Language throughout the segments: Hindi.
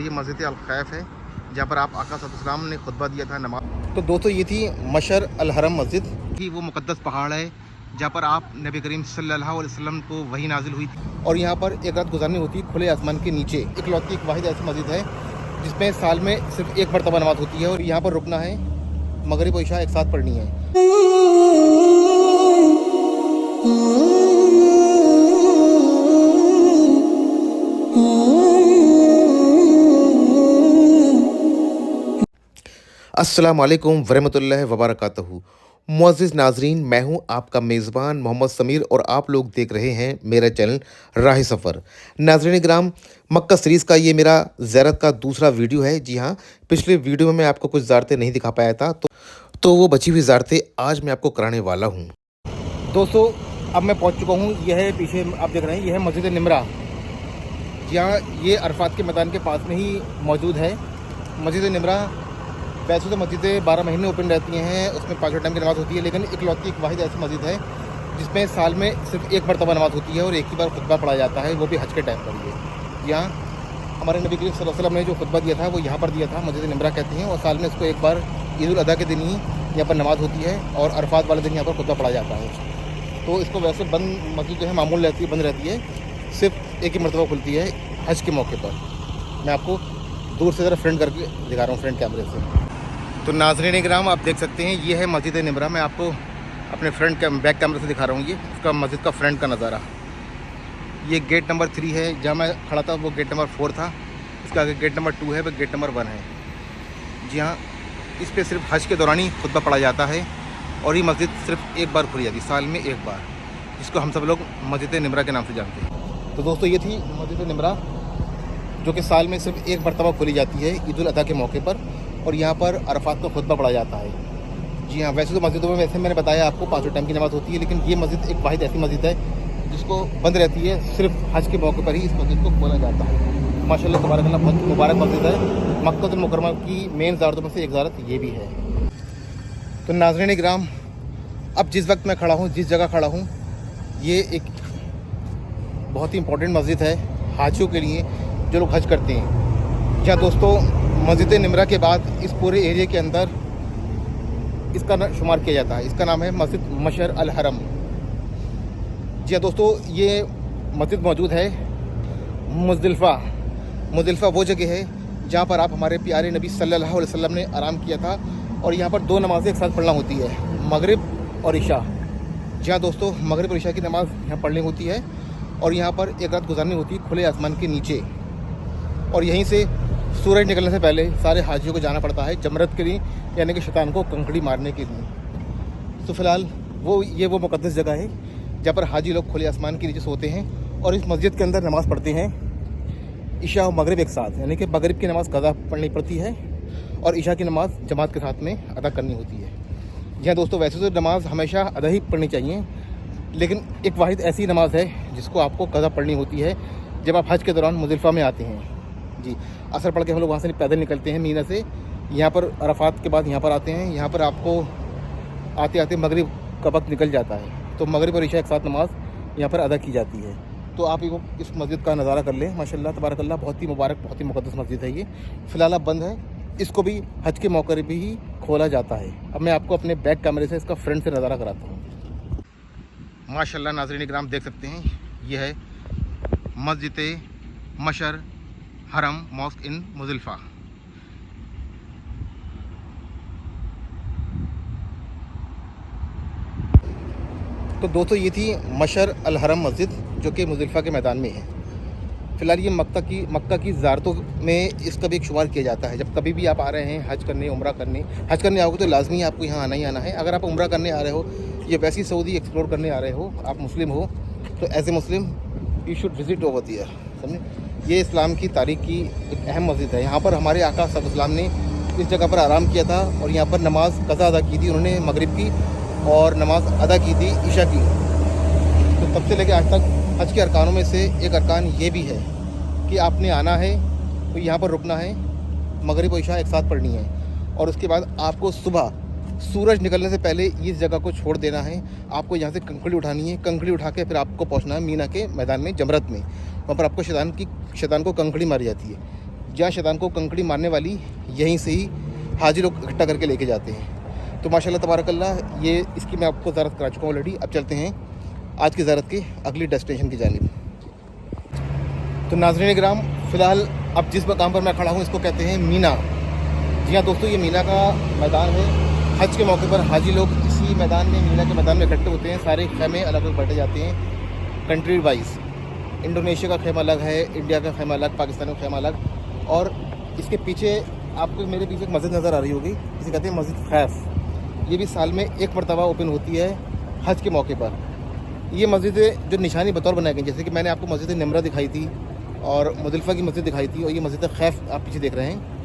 ये मस्जिद अल-खैफ है जहाँ पर आप आका सल्लल्लाहु ने खुतबा दिया था नमाज। तो दोस्तों ये थी मशर अल हरम मस्जिद की वो मुक़द्दस पहाड़ है जहाँ पर आप नबी करीम सल्लल्लाहु अलैहि वसल्लम को वही नाजिल हुई थी और यहाँ पर एक रात गुजारनी होती है खुले आसमान के नीचे। इकलौती एक वाहिद ऐसी मस्जिद है जिसमें साल में सिर्फ एक मरतबा नमाज होती है और यहाँ पर रुकना है, मगरिब और इशा एक साथ पढ़नी है। अस्सलामु अलैकुम वरहमतुल्लाहि वबरकातुहू। मुअज़्ज़िज़ नाज़रीन, मैं हूं आपका मेज़बान मोहम्मद समीर और आप लोग देख रहे हैं मेरा चैनल राह सफ़र। नाज़रीन इकराम, मक्का सीरीज़ का ये मेरा ज़ियारत का दूसरा वीडियो है। जी हाँ, पिछले वीडियो में मैं आपको कुछ ज़ियारतें नहीं दिखा पाया था, तो वो बची हुई ज़ियारतें आज मैं आपको कराने वाला हूँ। दोस्तों अब मैं पहुँच चुका हूँ। यह है पीछे आप देख रहे हैं, यह है मस्जिद निमरा। जी हाँ, ये अरफात के मैदान के पास में ही मौजूद है मस्जिद निमरा। वैसे तो मस्जिदें 12 महीने ओपन रहती हैं, उसमें 5 टाइम की नमाज़ होती है, लेकिन इकलौती एक वाहिद ऐसी मस्जिद है जिसमें साल में सिर्फ एक मरतबा नमाज़ होती है और एक ही बार खुतबा पढ़ा जाता है, वो भी हज के टाइम पर। ये यहाँ हमारे नबी करीम सल्लल्लाहु अलैहि वसल्लम ने जो खुतबा दिया था वो यहाँ पर दिया था, मस्जिद निमरा कहते हैं। और साल में इसको एक बार ईद उल अज़हा के दिन ही यहाँ पर नमाज़ होती है और अरफात वाले दिन यहाँ पर खुतबा पढ़ा जाता है। तो इसको वैसे बंद मस्जिद जो है मामूल रहती है, बंद रहती है, सिर्फ एक ही मरतबा खुलती है हज के मौके पर। मैं आपको दूर से ज़रा फ्रंट करके दिखा रहा हूँ, फ्रंट कैमरे से। तो नाज़रीन इकराम, आप देख सकते हैं ये है मस्जिद निमरा। मैं आपको अपने बैक कैमरे से दिखा रहा हूँ। ये इसका मस्जिद का फ्रंट का नज़ारा। ये गेट नंबर 3 है, जहाँ मैं खड़ा था वो गेट नंबर 4 था। इसका आगे गेट नंबर 2 है, वो गेट नंबर 1 है। जी हाँ, इस पर सिर्फ हज के दौरान ही खुतबा पढ़ा जाता है और ये मस्जिद सिर्फ एक बार खुली जाती है, साल में एक बार, जिसको हम सब लोग मस्जिद निमरा के नाम से जानते हैं। तो दोस्तों ये थी मस्जिद निमरा जो कि साल में सिर्फ एक मरतबा खोली जाती है ईद उल अज़हा के मौके पर और यहाँ पर अरफात का खुतबा पढ़ा जाता है। जी हाँ, वैसे तो मस्जिदों में वैसे मैंने बताया आपको 5 टाइम की नमाज़ होती है, लेकिन ये मस्जिद एक वाहिद ऐसी मस्जिद है जिसको बंद रहती है, सिर्फ हज के मौके पर ही इस मस्जिद को खोला जाता है। माशाल्लाह तबारकल्लाह, बहुत मुबारक मस्जिद है। मक्का मुकरमा की मेन ज़ियारतों में से एक ज़ियारत ये भी है। तो नाज़रीन इकराम, अब जिस वक्त मैं खड़ा हूँ, जिस जगह खड़ा हूँ, ये एक बहुत ही इंपॉर्टेंट मस्जिद है हाजियों के लिए जो लोग हज करते हैं। जहाँ दोस्तों मस्जिद निमरा के बाद इस पूरे एरिया के अंदर इसका शुमार किया जाता है। इसका नाम है मस्जिद मशर अल हरम। जी हाँ दोस्तों, ये मस्जिद मौजूद है मुज़दलिफ़ा। मुज़दलिफ़ा वो जगह है जहाँ पर आप हमारे प्यारे नबी सल्लल्लाहु अलैहि वसल्लम ने आराम किया था और यहाँ पर 2 नमाज़ें एक साथ पढ़ना होती है, मगरिब और इशा। जी हाँ दोस्तों, मगरिब और इशा की नमाज़ यहाँ पढ़नी होती है और यहाँ पर एक रात गुजारनी होती है खुले आसमान के नीचे। और यहीं से सूरज निकलने से पहले सारे हाजियों को जाना पड़ता है जमरत के लिए, यानी कि शैतान को कंकड़ी मारने के लिए। तो फ़िलहाल वो मुक़द्दस जगह है जहाँ पर हाजी लोग खुले आसमान के नीचे सोते हैं और इस मस्जिद के अंदर नमाज़ पढ़ते हैं इशा और मगरिब एक साथ, यानी कि मगरिब की नमाज़ कज़ा पढ़नी पड़ती है और इशा की नमाज़ जमात के साथ में अदा करनी होती है। जी दोस्तों, वैसे तो नमाज़ हमेशा अदा ही पढ़नी चाहिए, लेकिन एक वाहिद ऐसी नमाज़ है जिसको आपको कज़ा पढ़नी होती है जब आप हज के दौरान मुज़दलिफ़ा में आते हैं। जी, असर पढ़ के हम लोग वहाँ से पैदल निकलते हैं मीना से, यहाँ पर अरफात के बाद यहाँ पर आते हैं। यहाँ पर आपको आते आते मगरिब का वक्त निकल जाता है, तो मगरिब और इशा एक साथ नमाज यहाँ पर अदा की जाती है। तो आप इस मस्जिद का नज़ारा कर लें। माशाल्लाह तबारकल्लाह, बहुत ही मुबारक, बहुत ही मुक़द्दस मस्जिद है ये। फ़िलहाल अब बंद है, इसको भी हज के मौके पर ही खोला जाता है। अब मैं आपको अपने बैक कैमरे से इसका फ्रंट से नज़ारा कराता हूँ। माशाल्लाह नाज़रीन इकराम, देख सकते हैं ये है मस्जिद मशर हरम मॉस्क इन मुज़दलिफ़ा। तो दोस्तों ये थी मशर अल हरम मस्जिद जो कि मुज़दलिफ़ा के मैदान में है। फ़िलहाल ये मक्का की ज़ियारतों में इसका भी एक शुमार किया जाता है। जब कभी भी आप आ रहे हैं हज करने, उम्रा करने, हज करने आओगे तो लाजमी आपको यहाँ आना ही आना है। अगर आप उम्रा करने आ रहे हो या वैसी सऊदी एक्सप्लोर करने आ रहे हो, आप मुस्लिम हो, तो as a Muslim you should visit over there. समझे, ये इस्लाम की तारीख की एक अहम मस्जिद है। यहाँ पर हमारे आका सल्लल्लाहु अलैहि वसल्लम ने इस जगह पर आराम किया था और यहाँ पर नमाज कज़ा अदा की थी उन्होंने मगरिब की, और नमाज अदा की थी इशा की। तो तब से लेकर आज तक हज के अरकानों में से एक अरकान ये भी है कि आपने आना है तो यहाँ पर रुकना है, मगरिब और इशा एक साथ पढ़नी है और उसके बाद आपको सुबह सूरज निकलने से पहले इस जगह को छोड़ देना है। आपको यहाँ से कंकड़ी उठानी है, कंकड़ी उठा के फिर आपको पहुँचना है मीना के मैदान में जमरत में। वहाँ पर आपको शैतान को कंकड़ी मारी जाती है। जहाँ शैतान को कंकड़ी मारने वाली यहीं से ही हाजी लोग इकट्ठा करके लेके जाते हैं। तो माशाल्लाह तबारकल्लाह, ये इसकी मैं आपको ज़ारत करा चुका हूँ ऑलरेडी। अब चलते हैं आज की ज़ारत की अगली डेस्टिनेशन की जानिब। तो नाज़रीन किराम, फ़िलहाल अब जिस मकाम पर मैं खड़ा हूँ इसको कहते हैं मीना। जी हाँ दोस्तों, ये मीना का मैदान है। हज के मौके पर हाजी लोग इसी मैदान में, मीना के मैदान में इकट्ठे होते हैं। सारे खेमे अलग अलग बैठे जाते हैं कंट्री वाइज। इंडोनेशिया का खेमा अलग है, इंडिया का खेमा अलग, पाकिस्तान का खेमा अलग। और इसके पीछे आपको, मेरे पीछे एक मस्जिद नज़र आ रही होगी, इसे कहते हैं मस्जिद खैफ। ये भी साल में एक मरतबा ओपन होती है हज के मौके पर। ये मस्जिद जो निशानी बतौर बनाई गई, जैसे कि मैंने आपको मस्जिद निमरा दिखाई थी और मुज़दलिफ़ा की मस्जिद दिखाई थी, और ये मस्जिद खैफ आप पीछे देख रहे हैं।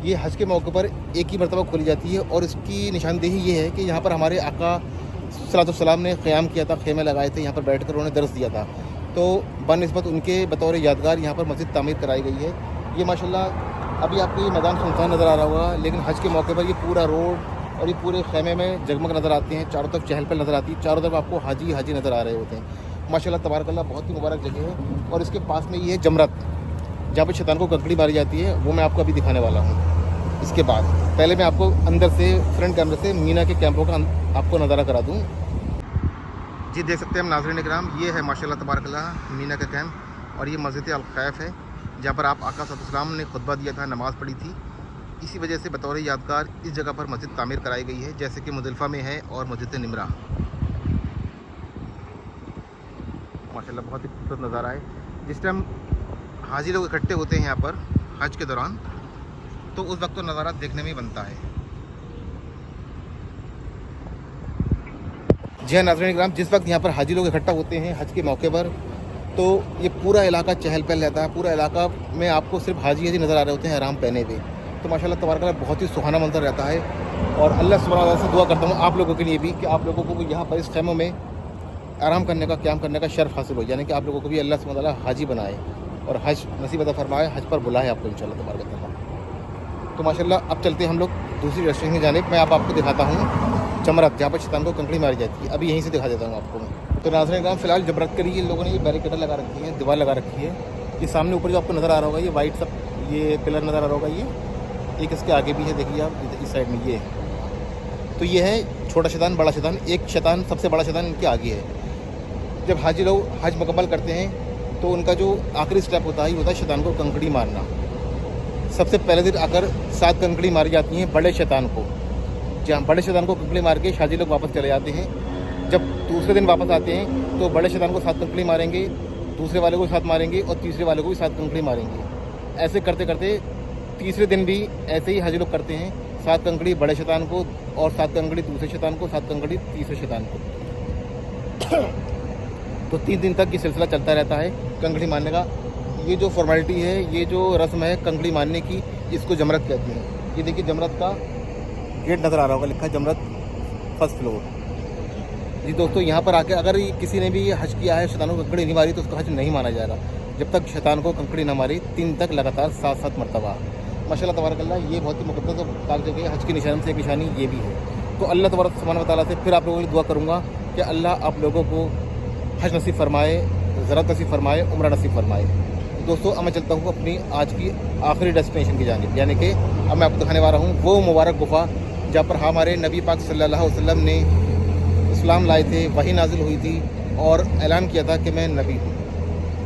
ये हज के मौके पर एक ही मरतबा खोली जाती है और इसकी निशानदेही ये है कि यहाँ पर हमारे आका सल्लल्लाहु अलैहि वसल्लम ने क़याम किया था, खेमे लगाए थे, यहाँ पर बैठ कर उन्होंने दर्स दिया था। तो बनिस्बत उनके बतौर यादगार यहाँ पर मस्जिद तामीर कराई गई है। ये माशाल्लाह अभी आपको ये मैदान सुनसान नज़र आ रहा होगा, लेकिन हज के मौके पर ये पूरा रोड और ये पूरे खेमे में जगमग नज़र आते हैं। चारों तरफ चहल पहल नज़र आती है, चारों तरफ आपको हाजी हाजी नज़र आ रहे होते हैं। माशाल्लाह तबारकल्लाह, बहुत ही मुबारक जगह है। और इसके पास में ये है जमरत, जहाँ पर शैतान को कंकड़ी मारी जाती है, वो मैं आपको अभी दिखाने वाला हूँ। इसके बाद पहले मैं आपको अंदर से फ्रंट कैमरे से मीना के कैंपों का आपको नज़ारा करा दूँ। जी देख सकते हैं हम नाज़रीन इकराम, ये है माशाल्लाह तबारकल्लाह मीना का कैंप। और ये मस्जिद अल खैफ है, जहाँ पर आप आका सल्लल्लाहु अलैहि वसल्लम ने खुतबा दिया था, नमाज़ पढ़ी थी। इसी वजह से बतौर यादगार इस जगह पर मस्जिद तामीर कराई गई है, जैसे कि मुज़दलिफ़ा में है और मस्जिद निमरा। माशाल्लाह बहुत ही खूबसूरत नज़ारा है। जिस टाइम हाजी लोग इकट्ठे होते हैं यहाँ पर हज के दौरान, तो उस वक्त तो नज़ारा देखने में ही बनता है। जी हाँ नाज़रीन इकराम, जिस वक्त यहाँ पर हाजी लोग इकट्ठा होते हैं हज के मौके पर, तो ये पूरा इलाका चहल पहल रहता है। पूरा इलाका में आपको सिर्फ हाजी हाजी नज़र आ रहे होते हैं ihram पहने हुए। तो माशाल्लाह तबारकल्लाह बहुत ही सुहाना मंजर रहता है। और अल्लाह सुब्हानहू व तआला से दुआ करता हूँ आप लोगों के लिए भी कि आप लोगों को यहाँ पर इस खैमों में आराम करने का, क़याम करने का शर्फ हासिल हो, यानी कि आप लोगों को भी अल्लाह सुब्हानहू व तआला हाजी बनाए और हज नसीब अता फरमाए, हज पर बुलाए आपको इंशाअल्लाह तबारक। तो माशाल्लाह अब चलते हैं हम लोग दूसरी रेस्टोरेंट की जानिब। मैं आपको दिखाता हूँ जमरत, जहाँ पर शैतान को कंकड़ी मारी जाती है। अभी यहीं से दिखा देता हूँ आपको मैं। तो नाज़रीन इकराम, फ़िलहाल जमरत के लिए इन लोगों ने ये बैरिकेड लगा रखी है, दीवार लगा रखी है। ये सामने ऊपर जो आपको नज़र आ रहा होगा, ये वाइट सब ये पिलर नज़र आ रहा होगा, ये एक इसके आगे भी है, देखिए आप इस साइड में ये है। तो ये है छोटा शैतान, बड़ा शैतान। एक शैतान, सबसे बड़ा शैतान इनके आगे है। जब हाजी लोग हज मुकम्मल करते हैं तो उनका जो आखिरी स्टेप होता है, ये होता है शैतान को कंकड़ी मारना। सबसे पहले दिन आकर 7 कंकड़ी मारी जाती हैं बड़े शैतान को। जहाँ बड़े शैतान को कंकड़ी मार के हाजी लोग वापस चले जाते हैं। जब दूसरे दिन वापस आते हैं तो बड़े शैतान को 7 कंकड़ी मारेंगे, दूसरे वाले को 7 मारेंगे और तीसरे वाले को भी 7 कंकड़ी मारेंगे। ऐसे करते करते तीसरे दिन भी ऐसे ही हाजी लोग करते हैं, 7 कंकड़ी बड़े शैतान को और 7 कंकड़ी दूसरे शैतान को, 7 कंकड़ी तीसरे शैतान को। तो 3 दिन तक ये सिलसिला चलता रहता है कंकड़ी मारने का। ये जो फॉर्मेलिटी है, ये जो रस्म है कंकड़ी मारने की, इसको जमरत कहते हैं। ये देखिए जमरत का गेट नज़र आ रहा होगा, लिखा है जमरत फर्स्ट फ्लोर। जी दोस्तों, यहाँ पर आके अगर किसी ने भी हज किया है, शैतान को कंकड़ी नहीं मारी, तो उसका हज नहीं माना जाएगा जब तक शैतान को कंकड़ी ना मारी 3 तक लगातार 7-7 मरतबा। माशाल्लाह तबारकल्लाह, ये बहुत ही मुक़द्दस और पाक जगह है। हज की निशानी से एक निशानी ये भी है। तो अल्लाह तबारक सुब्हानहू व तआला से फिर आप लोगों की दुआ करूँगा कि अल्लाह आप लोगों को हज नसीब फरमाए, ज़रात नसीब फरमाए, उम्रा नसीब फरमाए। दोस्तों अब मैं चलता हूँ अपनी आज की आखिरी डेस्टिनेशन की जानिब, यानी कि अब मैं आपको दिखाने वाला हूँ वो मुबारक गुफ़ा जहाँ पर हमारे नबी पाक सल्लल्लाहु अलैहि वसल्लम ने इस्लाम लाए थे, वही नाजिल हुई थी और ऐलान किया था कि मैं नबी हूँ।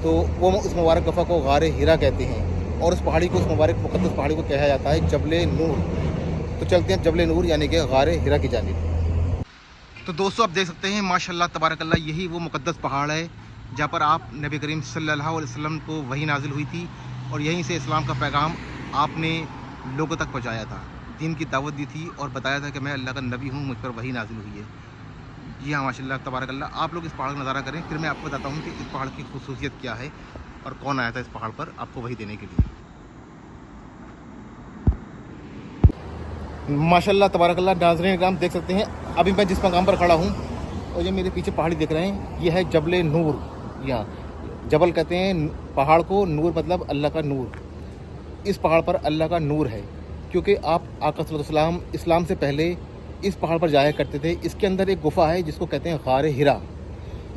तो वो उस मुबारक गुफ़ा को गारे हिरा कहते हैं और उस पहाड़ी को, उस मुबारक मुक़द्दस पहाड़ी को कहा जाता है जबले नूर। तो चलते हैं जबले नूर यानी कि गारे हिरा की जानिब। तो दोस्तों आप देख सकते हैं माशाल्लाह तबारकल्लाह, यही वो मुक़द्दस पहाड़ है जहाँ पर आप नबी करीम सल्लल्लाहु अलैहि वसल्लम को वही नाजिल हुई थी और यहीं से इस्लाम का पैगाम आपने लोगों तक पहुँचाया था, दीन की दावत दी थी और बताया था कि मैं अल्लाह का नबी हूँ, मुझ पर वही नाजिल हुई है। जी हाँ माशाल्लाह तबारकल्लाह, आप लोग इस पहाड़ का नज़ारा करें, फिर मैं आपको बताता हूँ कि इस पहाड़ की खूबसूरतियत क्या है और कौन आया था इस पहाड़ पर आपको वही देने के लिए। माशाल्लाह तबारकल्लाह नाज़रीन इकराम, देख सकते हैं अभी मैं जिस मकाम पर खड़ा हूँ और ये मेरे पीछे पहाड़ी दिख रहे हैं, ये है जबले नूर। यहाँ जबल कहते हैं पहाड़ को, नूर मतलब अल्लाह का नूर। इस पहाड़ पर अल्लाह का नूर है क्योंकि आप आका सल्लल्लाहु अलैहि वसल्लम इस्लाम से पहले इस पहाड़ पर जाया करते थे। इसके अंदर एक गुफ़ा है जिसको कहते हैं गारे हिरा।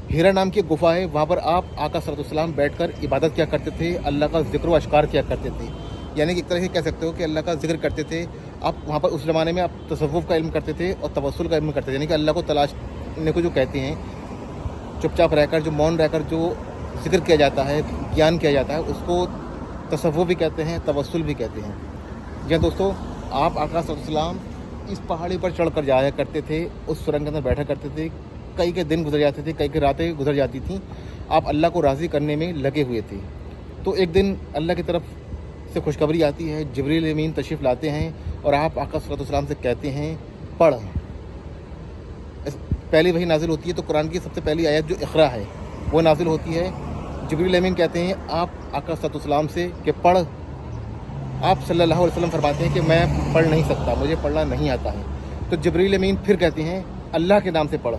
हिरा नाम की गुफ़ा है, वहाँ पर आप आका सल्लल्लाहु अलैहि वसल्लम बैठकर इबादत किया करते थे, अल्लाह का ज़िक्र व अश्कार किया करते थे। यानी कि एक तरह से कह सकते हो कि अल्लाह का ज़िक्र करते थे। आप वहाँ पर उस ज़माने में आप तसव्वुफ़ का इल्म करते थे और तवस्सुल का इल्म करते थे, यानी कि अल्लाह को तलाशने को जो कहते हैं, चुपचाप रहकर, जो मौन रहकर जो ज़िक्र किया जाता है, ज्ञान किया जाता है, उसको तसव्वुफ़ भी कहते हैं, तवस्सुल भी कहते हैं। जी हाँ दोस्तों, आप आका सल्लल्लाहु इस पहाड़ी पर चढ़कर जाया करते थे, उस सुरंग के अंदर बैठा करते थे। कई के दिन गुजर जाते थे, कई की रातें गुजर जाती थीं, आप अल्लाह को राज़ी करने में लगे हुए थे। तो एक दिन अल्लाह की तरफ से खुशखबरी आती है, जिब्रील अमीन तशरीफ़ लाते हैं और आप आका सल्लल्लाहु अलैहि वसल्लम से कहते हैं, पढ़। पहली वही नाजिल होती है तो कुरान की सबसे पहली आयत जो इक़रा है वो नाजिल होती है। जिब्रील अमीन कहते हैं आप आका सल्लल्लाहु अलैहि वसल्लम से कि पढ़। आप सल्लल्लाहु अलैहि वसल्लम फरमाते हैं कि मैं पढ़ नहीं सकता, मुझे पढ़ना नहीं आता है। तो जिब्रील अमीन फिर कहते हैं अल्लाह के नाम से पढ़,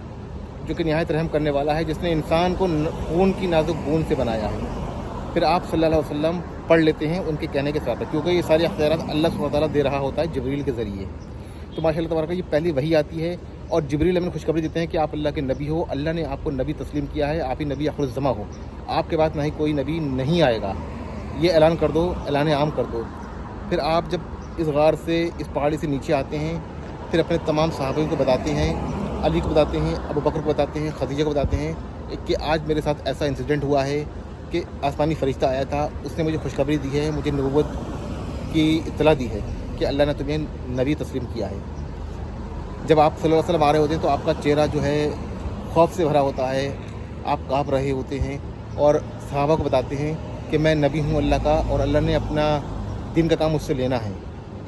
जो कि निहायत रहम करने वाला है, जिसने इंसान को खून की नाजुक बूंद से बनाया है। फिर आप सल्लल्लाहु अलैहि वसल्लम पढ़ लेते हैं उनके कहने के साथ, क्योंकि ये सारे अख्तियारात अल्लाह सुब्हानहू व तआला दे रहा होता है जिब्रील के ज़रिए। तो माशाअल्लाह तबारक ये पहली वही आती है और जिब्रील अमीन खुशखबरी देते हैं कि आप अल्लाह के नबी हो, अल्लाह ने आपको नबी तस्लीम किया है, आप ही नबी आखिरुज़्ज़मा हो, आपके बाद ना ही कोई नबी नहीं आएगा, ये ऐलान कर दो, ऐलान आम कर दो। फिर आप जब इस गार से, इस पहाड़ी से नीचे आते हैं, फिर अपने तमाम सहाबाओं को बताते हैं, अली को बताते हैं, अबू बकर को बताते हैं, खदीजा को बताते हैं कि आज मेरे साथ ऐसा इंसिडेंट हुआ है कि आसमानी फ़रिश्ता आया था, उसने मुझे खुशखबरी दी है, मुझे नबूवत की इत्तला दी है कि अल्लाह ने तुम्हें नबी तस्लीम किया है। जब आप सल्लल्लाहु अलैहि वसल्लम आ रहे होते हैं तो आपका चेहरा जो है खौफ से भरा होता है, आप काँप रहे होते हैं और सहाबा को बताते हैं कि मैं नबी हूँ अल्लाह का और अल्लाह ने अपना दिन का काम मुझसे लेना है,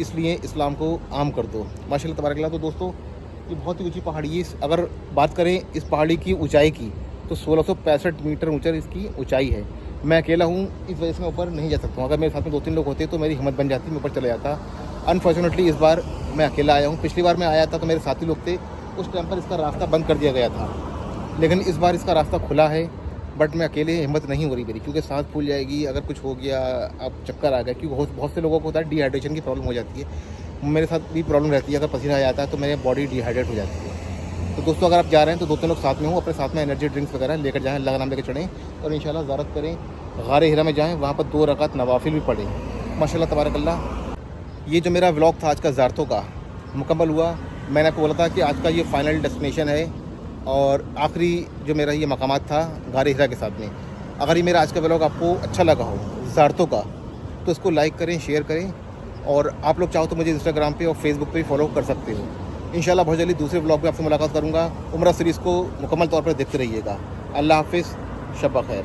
इसलिए इस्लाम को आम कर दो। माशाअल्लाह तबारकल्लाह। तो दोस्तों ये बहुत ही ऊँची पहाड़ी है। अगर बात करें इस पहाड़ी की ऊंचाई की तो 1665 मीटर ऊँचा इसकी ऊंचाई है। मैं अकेला हूँ, इस वजह से मैं ऊपर नहीं जा सकता हूँ। अगर मेरे साथ में 2-3 लोग होते तो मेरी हिम्मत बन जाती, मैं ऊपर चला जाता। अनफॉर्चुनेटली इस बार मैं अकेला आया हूँ। पिछली बार मैं आया था तो मेरे साथी लोग थे, उस टाइम पर इसका रास्ता बंद कर दिया गया था, लेकिन इस बार इसका रास्ता खुला है। बट मैं अकेले हिम्मत नहीं हो रही मेरी, क्योंकि सांस फूल जाएगी अगर कुछ हो गया, अब चक्कर आ गया, क्योंकि बहुत से लोगों को होता है डिहाइड्रेशन की प्रॉब्लम हो जाती है। मेरे साथ भी प्रॉब्लम रहती है, अगर पसीना आ जाता है तो मेरी बॉडी डिहाइड्रेट हो जाती है। तो दोस्तों अगर आप जा रहे हैं तो 2-3 लोग साथ में हो, अपने साथ में एनर्जी ड्रिंक्स वगैरह लेकर जाएँ, अल्लाह का नाम लेकर चढ़ें और इंशाल्लाह ज़ियारत करें। गार हिरा में जाएँ, वहाँ पर 2 रकात नवाफिल भी पढ़ें। माशाअल्लाह तबारकल्लाह। ये जो मेरा व्लॉग था आज का ज़ियारतों का मुकम्मल हुआ। मैंने आपको बोला था कि आज का ये फ़ाइनल डेस्टिनेशन है और आखिरी जो मेरा ये मकामात था गार हिरा के साथ में। अगर ये मेरा आज का व्लॉग आपको अच्छा लगा हो ज़ियारतों का, तो इसको लाइक करें, शेयर करें और आप लोग चाहो तो मुझे इंस्टाग्राम पे और फेसबुक पे फॉलो कर सकते हो। इंशाल्लाह बहुत जल्दी दूसरे व्लॉग में आपसे मुलाकात करूँगा। उम्रा सीरीज़ को मुकम्मल तौर पर देखते रहिएगा। अल्लाह हाफ़िज़, शब ख़ैर।